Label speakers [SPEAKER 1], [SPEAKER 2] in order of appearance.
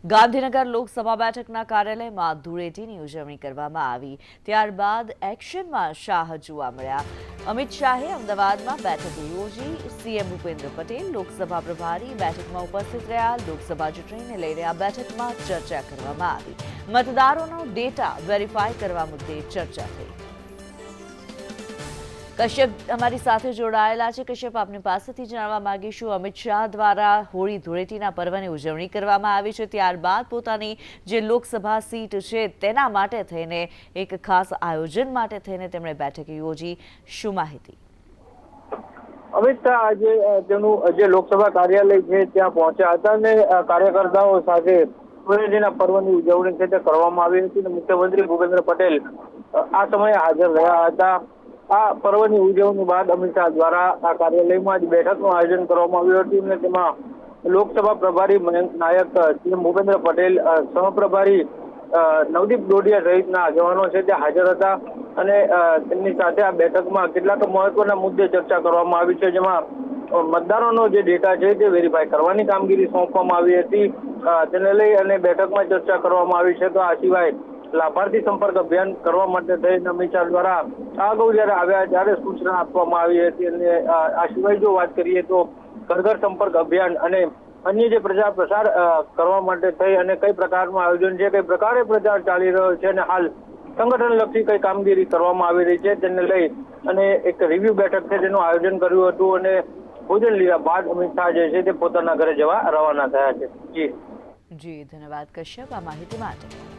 [SPEAKER 1] ગાંધીનગર લોકસભા બેઠકના કાર્યાલયમાં ધૂળેટીની ઉજવણી કરવામાં આવી. ત્યારબાદ એક્શનમાં શાહ જોવા મળ્યા. અમિત શાહે અમદાવાદમાં બેઠક યોજી. સીએમ ભૂપેન્દ્ર પટેલ લોકસભા પ્રભારી બેઠકમાં ઉપસ્થિત રહ્યા. લોકસભા ચૂંટણીને લઈને આ બેઠકમાં ચર્ચા કરવામાં આવી. મતદારોનો ડેટા વેરીફાઈ કરવા મુદ્દે ચર્ચા થઈ. કશ્યપ અમારી સાથે જોડાયેલા છે. કશ્યપ, આપની પાસેથી જાણવા માંગીશું, અમિત શાહ દ્વારા હોળી ધૂળેટીના પર્વની ઉજવણી કરવામાં આવી છે, ત્યારબાદ પોતાની જે લોકસભા સીટ છે તેના માટે થઈને એક ખાસ આયોજન માટે થઈને તેમણે બેઠક યોજી. શું માહિતી?
[SPEAKER 2] અમિત શાહ આજે તેનું જે લોકસભા કાર્યાલય છે ત્યાં પહોંચ્યા હતા અને કાર્યકર્તાઓ સાથે ધૂળેટીના પર્વની ઉજવણી છે તે કરવામાં આવી હતી અને મુખ્યમંત્રી ભૂપેન્દ્ર પટેલ આ સમયે હાજર રહ્યા હતા. આ પર્વની ઉજવણી બાદ અમિત શાહ દ્વારા આ કાર્યાલયમાં જ બેઠકનું આયોજન કરવામાં આવ્યું હતું અને તેમાં લોકસભા પ્રભારી મયંક નાયક, સીએમ ભૂપેન્દ્ર પટેલ, સહપ્રભારી નવદીપ ડોડિયા સહિતના આગેવાનો છે તે હાજર હતા અને તેમની સાથે આ બેઠકમાં કેટલાક મહત્વના મુદ્દે ચર્ચા કરવામાં આવી છે, જેમાં મતદારોનો જે ડેટા છે તે વેરીફાઈ કરવાની કામગીરી સોંપવામાં આવી હતી. તેને લઈ અને બેઠકમાં ચર્ચા કરવામાં આવી છે. તો આ સિવાય લાભાર્થી સંપર્ક અભિયાન કરવા માટે થઈને અમિત શાહ દ્વારા અગાઉ જયારે આવ્યા ત્યારે સૂચના આપવામાં આવી હતી અને આ સિવાય જો વાત કરીએ તો ઘર ઘર સંપર્ક અભિયાન અને અન્ય જે પ્રચાર પ્રસાર કરવા માટે થઈ અને કઈ પ્રકારનું આયોજન છે, કઈ પ્રકારે પ્રચાર ચાલી રહ્યો છે અને હાલ સંગઠનલક્ષી કઈ કામગીરી કરવામાં આવી રહી છે તેને લઈ અને એક રિવ્યુ બેઠક છે તેનું આયોજન કર્યું હતું અને ભોજન લીધા બાદ અમિત શાહ જે છે તે પોતાના ઘરે જવા રવાના થયા છે.
[SPEAKER 1] જી ધન્યવાદ કશ્યપ આ માહિતી માટે.